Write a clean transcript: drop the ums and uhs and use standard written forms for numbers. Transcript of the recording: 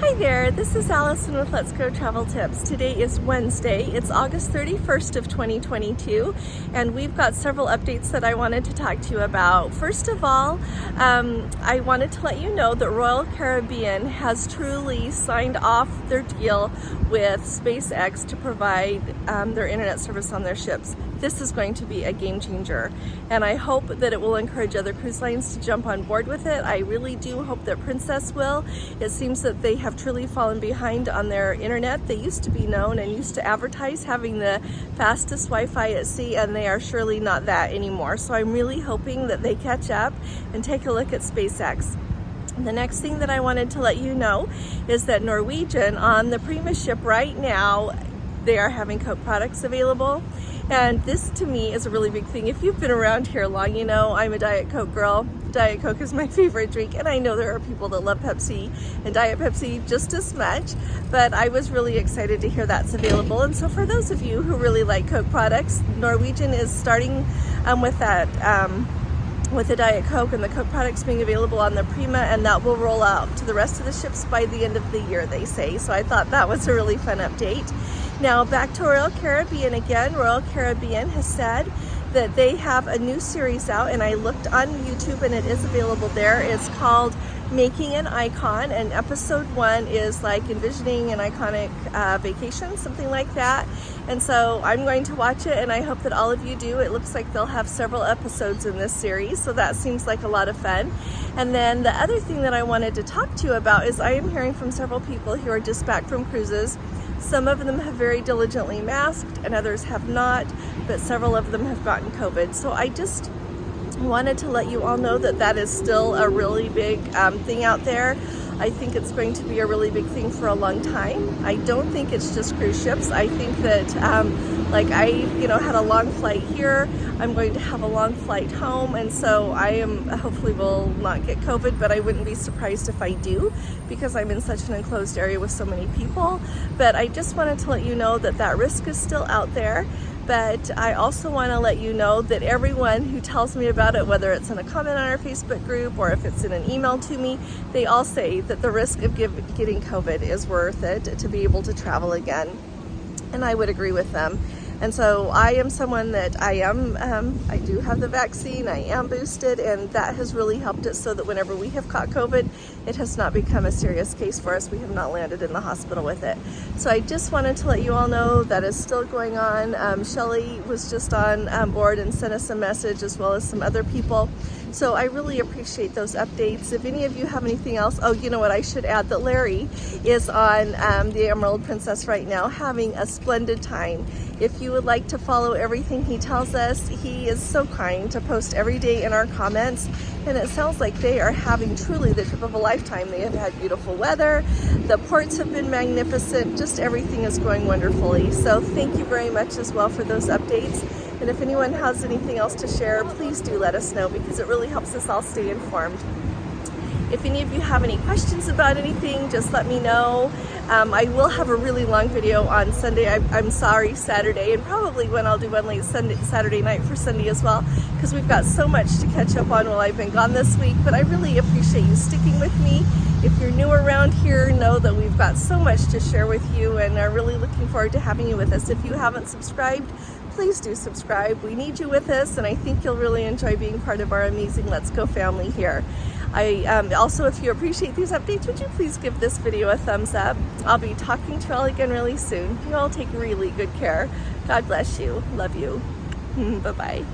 Hi there, this is Allison with Let's Go Travel Tips. Today is Wednesday. It's August 31st of 2022, and we've got several updates that I wanted to talk to you about. First of all, I wanted to let you know that Royal Caribbean has truly signed off their deal with SpaceX to provide their internet service on their ships. This is going to be a game changer, and I hope that it will encourage other cruise lines to jump on board with it. I really do hope that Princess will. It seems that they have truly fallen behind on their internet. They used to be known and used to advertise having the fastest Wi-Fi at sea, and they are surely not that anymore. So I'm really hoping that they catch up and take a look at SpaceX. The next thing that I wanted to let you know is that Norwegian, on the Prima ship right now, they are having Coke products available. And this to me is a really big thing. If you've been around here long, you know I'm a Diet Coke girl. Diet Coke is my favorite drink, and I know there are people that love Pepsi and Diet Pepsi just as much, but I was really excited to hear that's available. And so for those of you who really like Coke products, Norwegian is starting with that with the Diet Coke and the Coke products being available on the Prima, and that will roll out to the rest of the ships by the end of the year, they say. So I thought that was a really fun update. Now back to Royal Caribbean again. Royal Caribbean has said that they have a new series out, and I looked on YouTube and it is available there. It's called Making an Icon, and episode 1 is like envisioning an iconic vacation, something like that. And so I'm going to watch it, and I hope that all of you do. It looks like they'll have several episodes in this series, so that seems like a lot of fun. And then the other thing that I wanted to talk to you about is I am hearing from several people who are just back from cruises. Some of them have very diligently masked and others have not, but several of them have gotten COVID. So I just wanted to let you all know that that is still a really big thing out there. I think it's going to be a really big thing for a long time. I don't think it's just cruise ships. I think that like I had a long flight here. I'm going to have a long flight home, and so I hopefully will not get COVID, but I wouldn't be surprised if I do, because I'm in such an enclosed area with so many people. But I just wanted to let you know that that risk is still out there. But I also want to let you know that everyone who tells me about it, whether it's in a comment on our Facebook group or if it's in an email to me, they all say that the risk of getting COVID is worth it to be able to travel again. And I would agree with them. And so I am someone that I do have the vaccine, I am boosted, and that has really helped us so that whenever we have caught COVID, it has not become a serious case for us. We have not landed in the hospital with it. So I just wanted to let you all know that is still going on. Shelly was just on board and sent us a message, as well as some other people. So I really appreciate those updates. If any of you have anything else, oh, you know what, I should add that Larry is on the Emerald Princess right now having a splendid time. If you would like to follow everything he tells us, he is so kind to post every day in our comments, and it sounds like they are having truly the trip of a lifetime. They have had beautiful weather, the ports have been magnificent, just everything is going wonderfully. So thank you very much as well for those updates. And if anyone has anything else to share, please do let us know, because it really helps us all stay informed. If any of you have any questions about anything, just let me know. I will have a really long video on Sunday, Saturday, and probably I'll do one late Saturday night for Sunday as well, because we've got so much to catch up on while I've been gone this week. But I really appreciate you sticking with me. If you're new around here, know that we've got so much to share with you, and are really looking forward to having you with us. If you haven't subscribed, please do subscribe. We need you with us, and I think you'll really enjoy being part of our amazing Let's Go family here. Also, if you appreciate these updates, would you please give this video a thumbs up? I'll be talking to you all again really soon. You all take really good care. God bless you. Love you. Bye-bye.